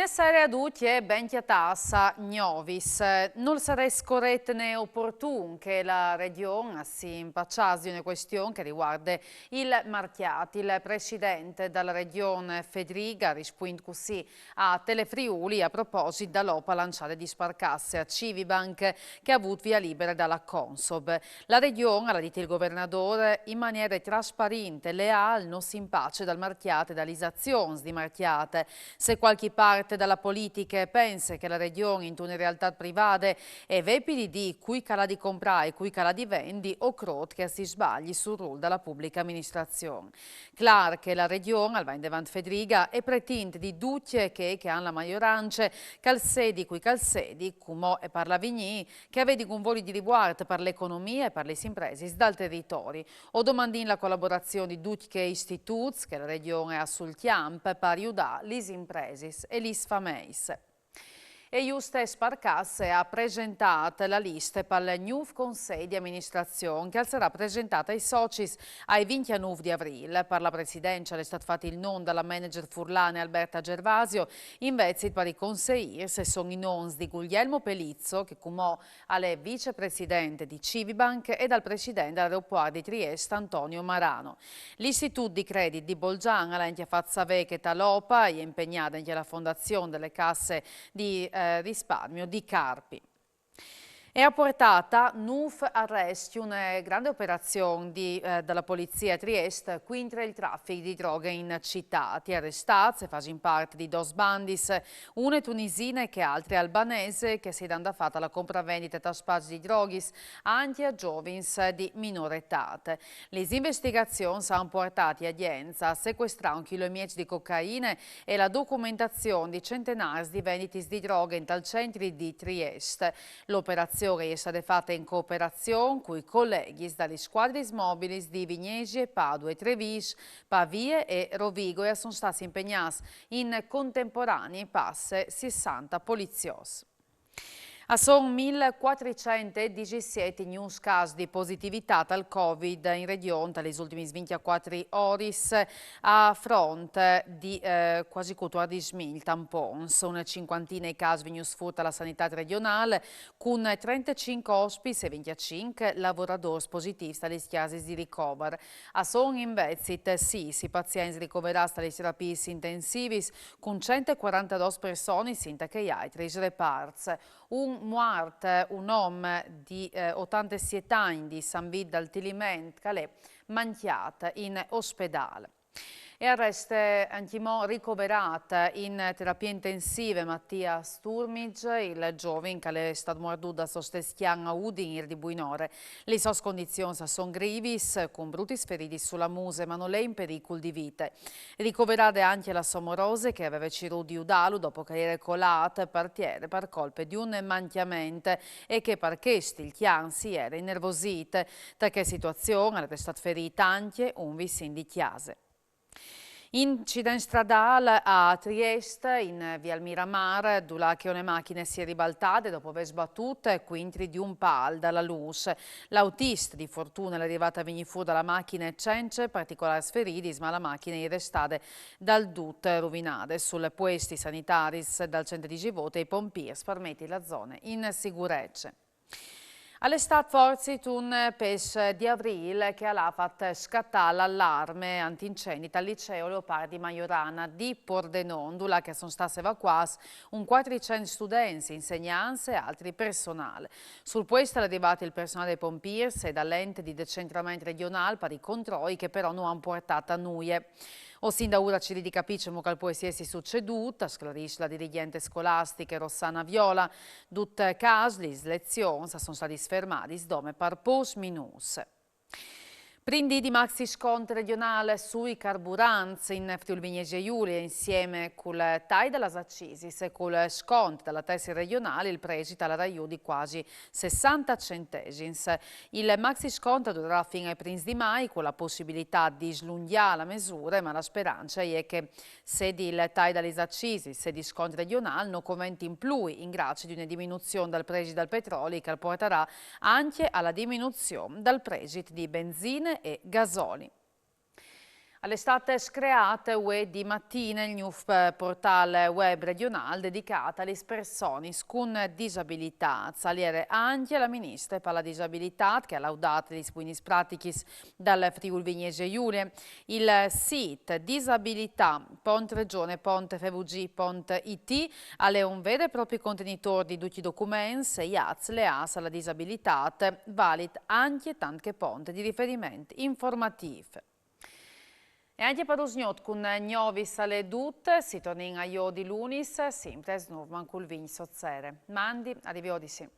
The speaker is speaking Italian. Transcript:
Buonasera a tutti e benchiatassa Gnovis. Non sarà scorretto né opportuno che la regione si impacciasse di una questione che riguarda il Marchiati. Il presidente della regione Fedriga risponde così a Telefriuli a proposito dell'OPA lanciata di sparcasse a Civibank che ha avuto via libera dalla Consob. La regione, ha detto il governatore, in maniera trasparente e leale non si impaccia dal Marchiate e dall'isazione di Marchiate. Se qualche parte dalla politica pensa che la regione in una realtà privata è vepidi di cui cala di comprare e cui cala di vendi o crot che si sbagli sul ruolo della pubblica amministrazione. Clar che la regione, al Vaindevant Fedriga, è pretinte di tutte che hanno la maggioranza, calsedi cui calsedi, come e parla Vigny, che avete un volo di riguardo per l'economia e per le imprese dal territorio. O domandin la collaborazione di tutti che istituti che la regione ha sul chiamp per aiutare le imprese e gli sfameis. E Juste Sparcasse ha presentato la lista per il nuovo Consiglio di amministrazione che sarà presentata ai soci ai 29 di aprile. Per la presidenza è stato fatto il nome dalla manager furlane Alberta Gervasio, invece per i consiglieri sono i nomi di Guglielmo Pelizzo, che come è vicepresidente di Civibank, e dal presidente dell'aeroporto di Trieste Antonio Marano. L'Istituto di Credit di Bolgiana ha fatto sapere che Talopa è impegnata nella fondazione delle casse di risparmio di Carpi. È apportata NUF arresti, una grande operazione della polizia a Trieste contro il traffico di droga in città. Ti arrestati, fanno parte di dos bandis, una tunisina e altre albanese che si danno fatta la compravendita da spazi di droghi anche a giovani di minore età. Le investigazioni hanno portato a Dienza a sequestrare 1,5 kg di cocaina e la documentazione di centenari di vendite di droga in tal centro di Trieste. L'operazione è stata fatta in cooperazione con i colleghi dalle squadre mobili di Vignesi e Padua e Treviso, Pavia e Rovigo e sono stati impegnati in contemporanei passe 60 poliziosi. Sono 1.417 nuovi casi di positività al Covid in regione nelle ultime 24 ore a fronte di quasi 14.000 tampons. Una cinquantina di casi venuti fuori alla sanità regionale con 35 ospiti e 25 lavoratori positivi alle case di ricovero. Sono invece 6 pazienti ricoverati alle terapie intensive con 142 persone senza che altri reparti. Un morto, un uomo di 87 anni di San Vito del Tiliment che è manchiato in ospedale. E resta anche ricoverata in terapia intensiva Mattia Sturmig, il giovane che è stato morto da sostestian a Udin di Buinore. Le sue condizioni sono gravis, con brutti feriti sulla muse, ma non è in pericolo di vita. Ricoverata anche la Somorose che aveva ciruto di Udalu dopo che era colata per colpe di un manchiamento e che per questo il chian si era innervosito. Da che situazione è stata ferita anche un vicino di chiase. Incidente stradale a Trieste, in via Miramar, dove una macchina si è ribaltata dopo aver sbattuto quintri di un pal dalla luce. L'autista di fortuna è arrivata a venire fuori dalla macchina e c'è particolari feriti, ma la macchina è restata dal tutto rovinata. Sul puesti sanitari dal centro di Givote i pompieri sparmenti la zona in sicurezza. All'estate forse un pesce di aprile che ha fatto scattare l'allarme antincendi dal liceo Leopardi Majorana di Pordenone, che sono stati evacuati un 400 studenti, insegnanti e altri personale. Sul puesto è arrivato il personale dei pompieri e dall'ente di decentramento regionale per i controlli che però non hanno portato a nuie. O sin da ora ci capisce che può essersi succeduta, sclarisce la dirigente scolastica Rossana Viola. Tutte casi, le lezioni sono stati sfermati dome per post minus. Prindi di maxi sconto regionale sui carburanti in Friuli Venezia Giulia insieme con il taglio della accisi e con il sconto della tessera regionale il prezzo alla Raiu di quasi 60 centesimi. Il maxi sconto durerà fino ai primi di mai con la possibilità di slunghiare la misura, ma la speranza è che se il taglio delle accisi se di sconto regionale non commenti in più in grazia di una diminuzione del prezzo del petrolio che porterà anche alla diminuzione del prezzo di benzina e gasoli. All'estate screate UE di mattina il new portal web regionale dedicato alle persone con disabilità. Saliere anche la ministra per la disabilità che ha laudato gli spuini pratici dal Friuli Vignese Giulia. Il sito disabilità.regione.fvg.it è un vero e proprio contenitore di tutti i documenti e le AS alla disabilità, valid anche tante ponte di riferimento informativi. E anche per usgnot con Gnovis alle dut, si torna in aio di lunis, sempre snurman col vign sozzere. Mandi, arrivi odisi.